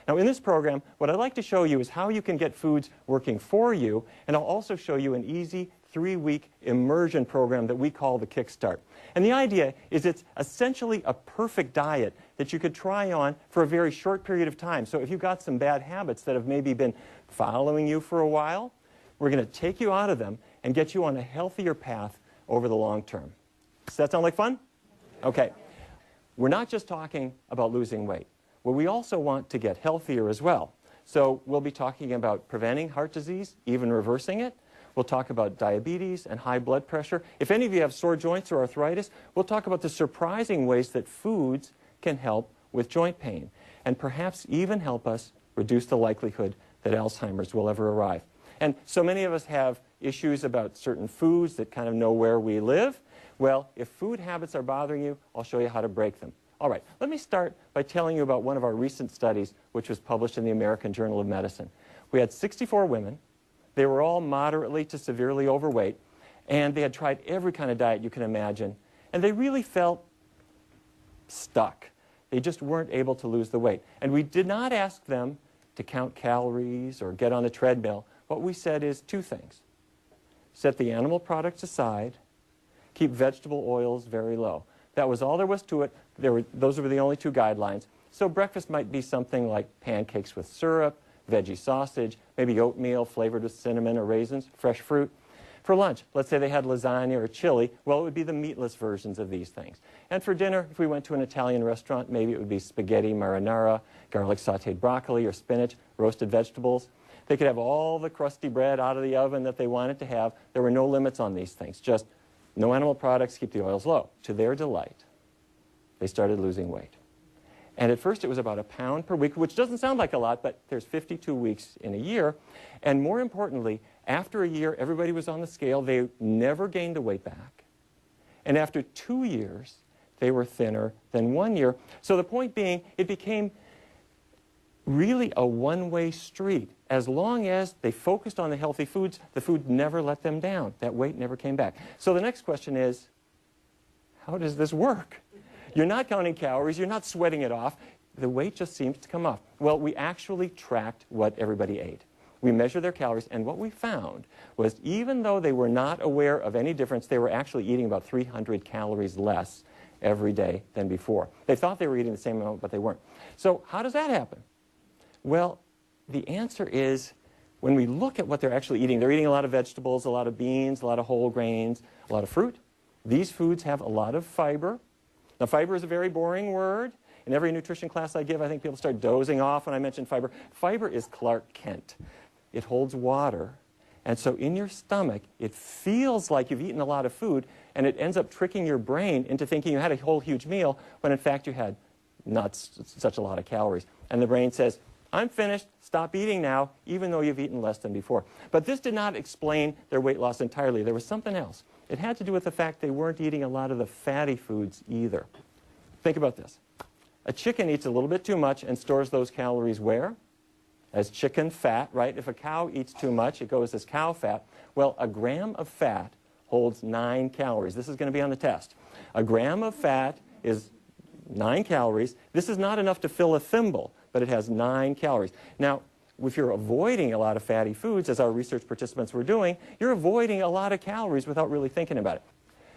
Now, in this program, what I'd like to show you is how you can get foods working for you, and I'll also show you an easy 3-week immersion program that we call the Kickstart. And the idea is it's essentially a perfect diet that you could try on for a very short period of time. So if you've got some bad habits that have maybe been following you for a while, we're going to take you out of them and get you on a healthier path over the long term. Does that sound like fun? Okay. We're not just talking about losing weight. Well, we also want to get healthier as well. So we'll be talking about preventing heart disease, even reversing it. We'll talk about diabetes and high blood pressure. If any of you have sore joints or arthritis, we'll talk about the surprising ways that foods can help with joint pain and perhaps even help us reduce the likelihood that Alzheimer's will ever arrive. And so many of us have issues about certain foods that kind of know where we live. Well, if food habits are bothering you, I'll show you how to break them. All right, let me start by telling you about one of our recent studies, which was published in the American Journal of Medicine. We had 64 women. They were all moderately to severely overweight, and they had tried every kind of diet you can imagine, and they really felt stuck. They just weren't able to lose the weight. And we did not ask them to count calories or get on a treadmill. What we said is two things. Set the animal products aside, keep vegetable oils very low. That was all there was to it. Those were the only two guidelines. So breakfast might be something like pancakes with syrup, veggie sausage, maybe oatmeal flavored with cinnamon or raisins, fresh fruit. For lunch, let's say they had lasagna or chili, well, it would be the meatless versions of these things. And for dinner, if we went to an Italian restaurant, maybe it would be spaghetti marinara, garlic sautéed broccoli or spinach, roasted vegetables. They could have all the crusty bread out of the oven that they wanted to have. There were no limits on these things, just no animal products, keep the oils low. To their delight, they started losing weight. And at first it was about 1 pound per week, which doesn't sound like a lot, but there's 52 weeks in a year. And more importantly, after a year, everybody was on the scale. They never gained the weight back. And after 2 years, they were thinner than 1 year. So the point being, it became really a one-way street. As long as they focused on the healthy foods, the food never let them down. That weight never came back. So the next question is, how does this work? You're not counting calories. You're not sweating it off. The weight just seems to come off. Well, we actually tracked what everybody ate. We measured their calories, and what we found was even though they were not aware of any difference, they were actually eating about 300 calories less every day than before. They thought they were eating the same amount, but they weren't. So how does that happen? Well, the answer is when we look at what they're actually eating, they're eating a lot of vegetables, a lot of beans, a lot of whole grains, a lot of fruit. These foods have a lot of fiber. Now, fiber is a very boring word. In every nutrition class I give, I think people start dozing off when I mention fiber. Fiber is Clark Kent. It holds water. And so in your stomach, it feels like you've eaten a lot of food, and it ends up tricking your brain into thinking you had a whole huge meal, when in fact you had not such a lot of calories. And the brain says, I'm finished, stop eating now, even though you've eaten less than before. But this did not explain their weight loss entirely. There was something else. It had to do with the fact they weren't eating a lot of the fatty foods either. Think about this. A chicken eats a little bit too much and stores those calories where? As chicken fat, right? If a cow eats too much, it goes as cow fat. Well, a gram of fat holds 9 calories. This is going to be on the test. A gram of fat is 9 calories. This is not enough to fill a thimble, but it has 9 calories. Now, if you're avoiding a lot of fatty foods, as our research participants were doing, you're avoiding a lot of calories without really thinking about it.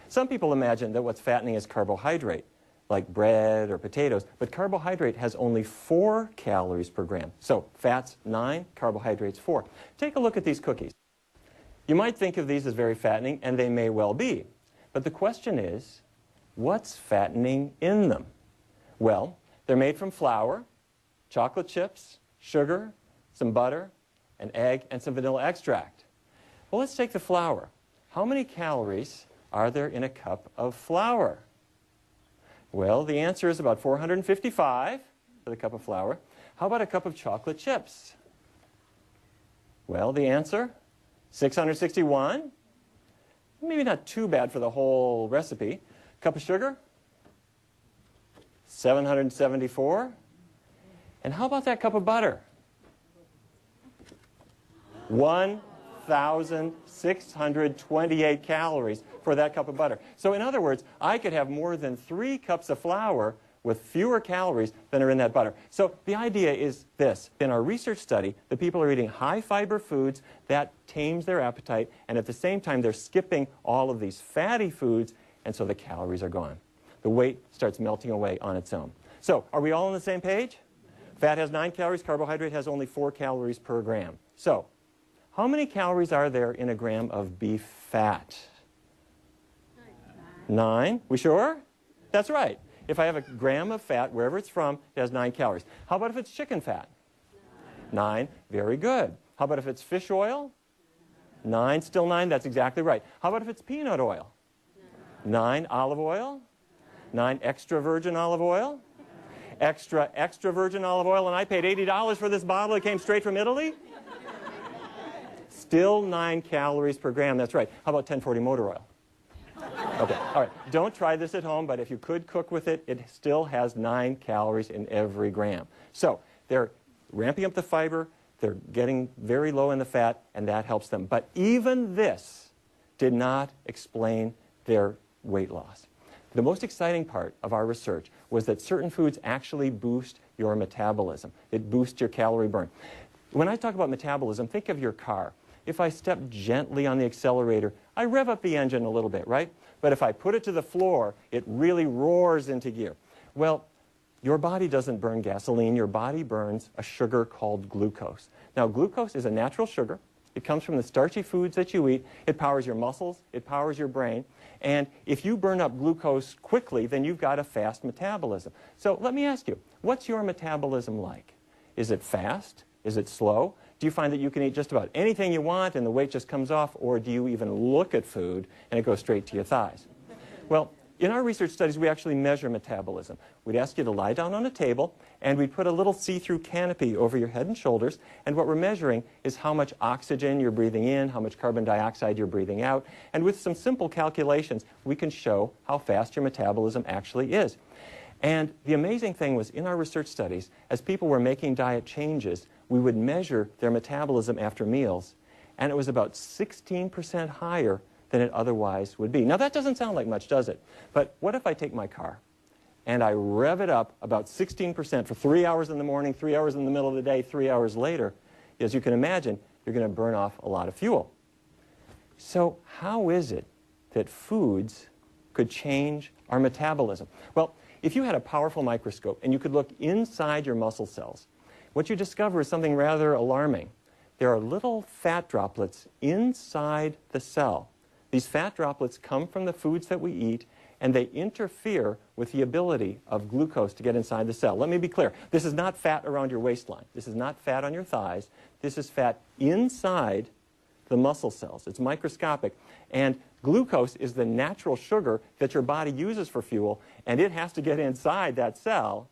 Some people imagine that what's fattening is carbohydrate, like bread or potatoes, but carbohydrate has only 4 calories per gram. So fat's 9, carbohydrates 4. Take a look at these cookies. You might think of these as very fattening, and they may well be. But the question is, what's fattening in them? Well, they're made from flour, chocolate chips, sugar, some butter, an egg, and some vanilla extract. Well, let's take the flour. How many calories are there in a cup of flour? Well, the answer is about 455 for the cup of flour. How about a cup of chocolate chips? Well, the answer, 661. Maybe not too bad for the whole recipe. Cup of sugar, 774. And how about that cup of butter? 1,628 calories for that cup of butter. So in other words, I could have more than 3 cups of flour with fewer calories than are in that butter. So the idea is this. In our research study, the people are eating high-fiber foods. That tames their appetite, and at the same time, they're skipping all of these fatty foods, and so the calories are gone. The weight starts melting away on its own. So are we all on the same page? Fat has 9 calories. Carbohydrate has only 4 calories per gram. So how many calories are there in a gram of beef fat? 9. We sure? That's right. If I have a gram of fat, wherever it's from, it has 9 calories. How about if it's chicken fat? 9. Very good. How about if it's fish oil? 9. Still 9. That's exactly right. How about if it's peanut oil? 9. Olive oil? 9. Extra virgin olive oil? Extra virgin olive oil, and I paid $80 for this bottle. It came straight from Italy? Still 9 calories per gram. That's right. How about 1040 motor oil? Okay, all right. Don't try this at home, but if you could cook with it, it still has 9 calories in every gram. So they're ramping up the fiber, they're getting very low in the fat, and that helps them. But even this did not explain their weight loss. The most exciting part of our research was that certain foods actually boost your metabolism. It boosts your calorie burn. When I talk about metabolism, think of your car. If I step gently on the accelerator, I rev up the engine a little bit, right? But if I put it to the floor, it really roars into gear. Well, your body doesn't burn gasoline. Your body burns a sugar called glucose. Now, glucose is a natural sugar. It comes from the starchy foods that you eat. It powers your muscles. It powers your brain. And if you burn up glucose quickly, then you've got a fast metabolism. So let me ask you, what's your metabolism like? Is it fast? Is it slow? Do you find that you can eat just about anything you want and the weight just comes off, or do you even look at food and it goes straight to your thighs? Well, in our research studies, we actually measure metabolism. We'd ask you to lie down on a table, and we'd put a little see-through canopy over your head and shoulders, and what we're measuring is how much oxygen you're breathing in, how much carbon dioxide you're breathing out, and with some simple calculations, we can show how fast your metabolism actually is. And the amazing thing was, in our research studies, as people were making diet changes, we would measure their metabolism after meals, and it was about 16% higher than it otherwise would be. Now, that doesn't sound like much, does it? But what if I take my car and I rev it up about 16% for 3 hours in the morning, 3 hours in the middle of the day, 3 hours later? As you can imagine, you're going to burn off a lot of fuel. So how is it that foods could change our metabolism? Well, if you had a powerful microscope and you could look inside your muscle cells, what you discover is something rather alarming. There are little fat droplets inside the cell. These fat droplets come from the foods that we eat, and they interfere with the ability of glucose to get inside the cell. Let me be clear. This is not fat around your waistline. This is not fat on your thighs. This is fat inside the muscle cells. It's microscopic. And glucose is the natural sugar that your body uses for fuel, and it has to get inside that cell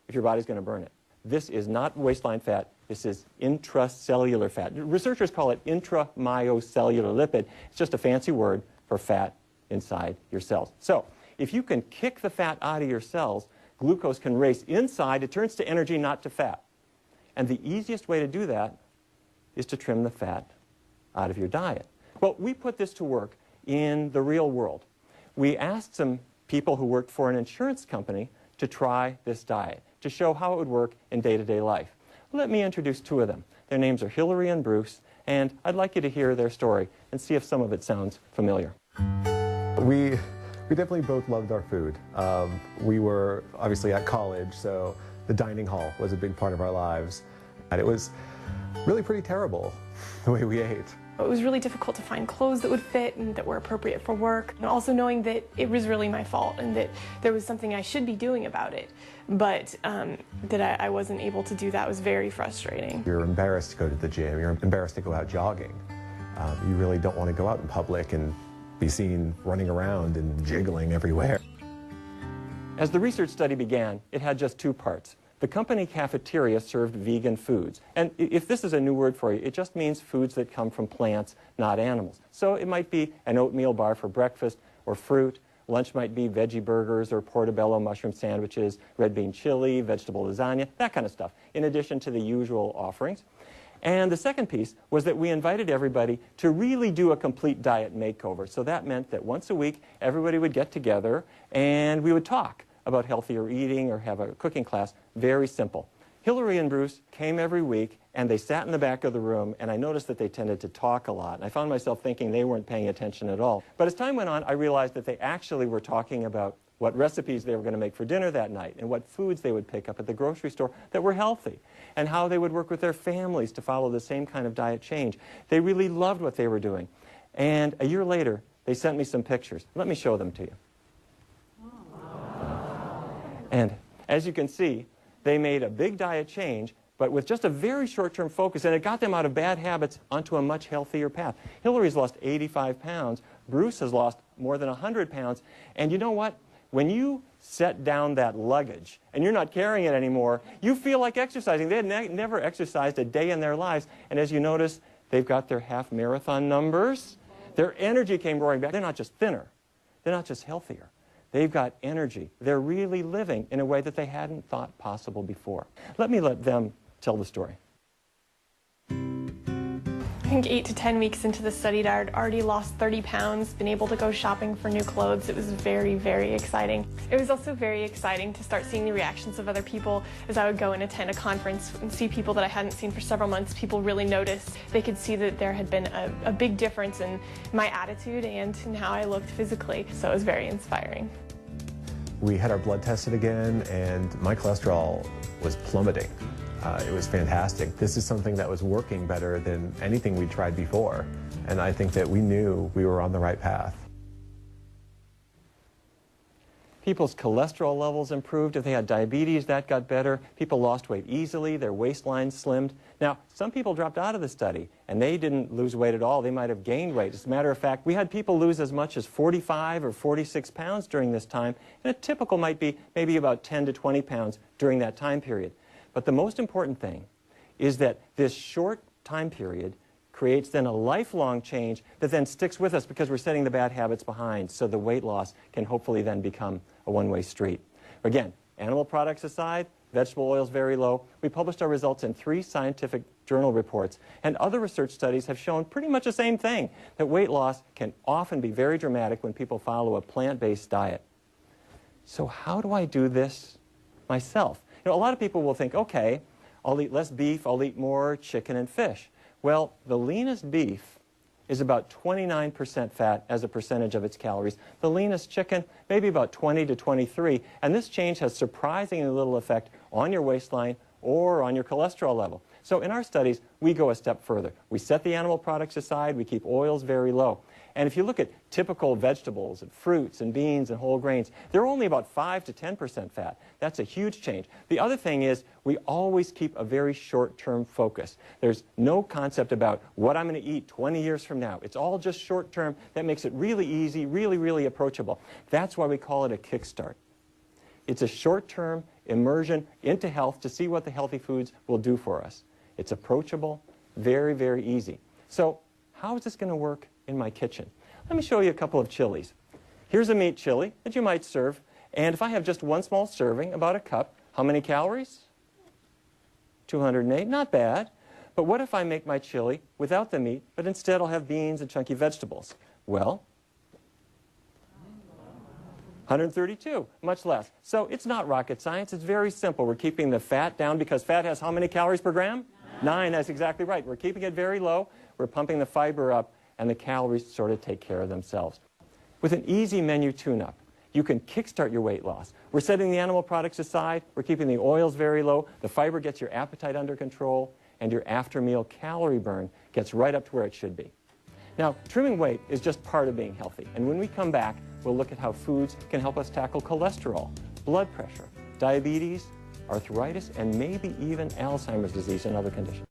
if your body's going to burn it. This is not waistline fat. This is intracellular fat. Researchers call it intramyocellular lipid. It's just a fancy word for fat inside your cells. So if you can kick the fat out of your cells, glucose can race inside. It turns to energy, not to fat. And the easiest way to do that is to trim the fat out of your diet. Well, we put this to work in the real world. We asked some people who worked for an insurance company to try this diet, to show how it would work in day-to-day life. Let me introduce 2 of them. Their names are Hillary and Bruce, and I'd like you to hear their story and see if some of it sounds familiar. We definitely both loved our food. We were obviously at college, so the dining hall was a big part of our lives. And it was really pretty terrible the way we ate. It was really difficult to find clothes that would fit and that were appropriate for work. And also knowing that it was really my fault and that there was something I should be doing about it, but that I wasn't able to do that was very frustrating. You're embarrassed to go to the gym. You're embarrassed to go out jogging. You really don't want to go out in public and be seen running around and jiggling everywhere. As the research study began, it had just 2 parts. The company cafeteria served vegan foods. And if this is a new word for you, it just means foods that come from plants, not animals. So it might be an oatmeal bar for breakfast or fruit. Lunch might be veggie burgers or portobello mushroom sandwiches, red bean chili, vegetable lasagna, that kind of stuff, in addition to the usual offerings. And the second piece was that we invited everybody to really do a complete diet makeover. So that meant that once a week, everybody would get together and we would talk about healthier eating or have a cooking class, very simple. Hillary and Bruce came every week, and they sat in the back of the room, and I noticed that they tended to talk a lot. And I found myself thinking they weren't paying attention at all. But as time went on, I realized that they actually were talking about what recipes they were going to make for dinner that night, and what foods they would pick up at the grocery store that were healthy, and how they would work with their families to follow the same kind of diet change. They really loved what they were doing. And a year later, they sent me some pictures. Let me show them to you. And as you can see, they made a big diet change, but with just a very short-term focus, and it got them out of bad habits onto a much healthier path. Hillary's lost 85 pounds. Bruce has lost more than 100 pounds. And you know what? When you set down that luggage and you're not carrying it anymore, you feel like exercising. They had never exercised a day in their lives. And as you notice, they've got their half marathon numbers. Their energy came roaring back. They're not just thinner. They're not just healthier. They've got energy. They're really living in a way that they hadn't thought possible before. Let them tell the story. I think 8 to 10 weeks into the study, I'd already lost 30 pounds, been able to go shopping for new clothes. It was very, very exciting. It was also very exciting to start seeing the reactions of other people as I would go and attend a conference and see people that I hadn't seen for several months. People really noticed. They could see that there had been a big difference in my attitude and in how I looked physically. So it was very inspiring. We had our blood tested again, and my cholesterol was plummeting. It was fantastic. This is something that was working better than anything we tried before, and I think that we knew we were on the right path. People's cholesterol levels improved. If they had diabetes, that got better. People lost weight easily. Their waistlines slimmed. Now, some people dropped out of the study, and they didn't lose weight at all. They might have gained weight. As a matter of fact, we had people lose as much as 45 or 46 pounds during this time, and a typical might be maybe about 10 to 20 pounds during that time period. But the most important thing is that this short time period creates then a lifelong change that then sticks with us because we're setting the bad habits behind, so the weight loss can hopefully then become a one-way street. Again, animal products aside, vegetable oils very low. We published our results in 3 scientific journal reports, and other research studies have shown pretty much the same thing, that weight loss can often be very dramatic when people follow a plant-based diet. So how do I do this myself? You know, a lot of people will think, okay, I'll eat less beef, I'll eat more chicken and fish. Well, the leanest beef is about 29% fat as a percentage of its calories. The leanest chicken, maybe about 20 to 23. And this change has surprisingly little effect on your waistline or on your cholesterol level. So in our studies, we go a step further. We set the animal products aside. We keep oils very low. And if you look at typical vegetables and fruits and beans and whole grains, they're only about 5 to 10% fat. That's a huge change. The other thing is we always keep a very short-term focus. There's no concept about what I'm going to eat 20 years from now. It's all just short-term. That makes it really easy, really, really approachable. That's why we call it a kickstart. It's a short-term immersion into health to see what the healthy foods will do for us. It's approachable, very, very easy. So how is this going to work in my kitchen? Let me show you a couple of chilies. Here's a meat chili that you might serve. And if I have just one small serving, about a cup, how many calories? 208, not bad. But what if I make my chili without the meat, but instead I'll have beans and chunky vegetables? Well, 132, much less. So it's not rocket science. It's very simple. We're keeping the fat down because fat has how many calories per gram? 9, that's exactly right. We're keeping it very low. We're pumping the fiber up, and the calories sort of take care of themselves. With an easy menu tune-up, you can kickstart your weight loss. We're setting the animal products aside. We're keeping the oils very low. The fiber gets your appetite under control, and your after-meal calorie burn gets right up to where it should be. Now, trimming weight is just part of being healthy. And when we come back, we'll look at how foods can help us tackle cholesterol, blood pressure, diabetes, arthritis, and maybe even Alzheimer's disease and other conditions.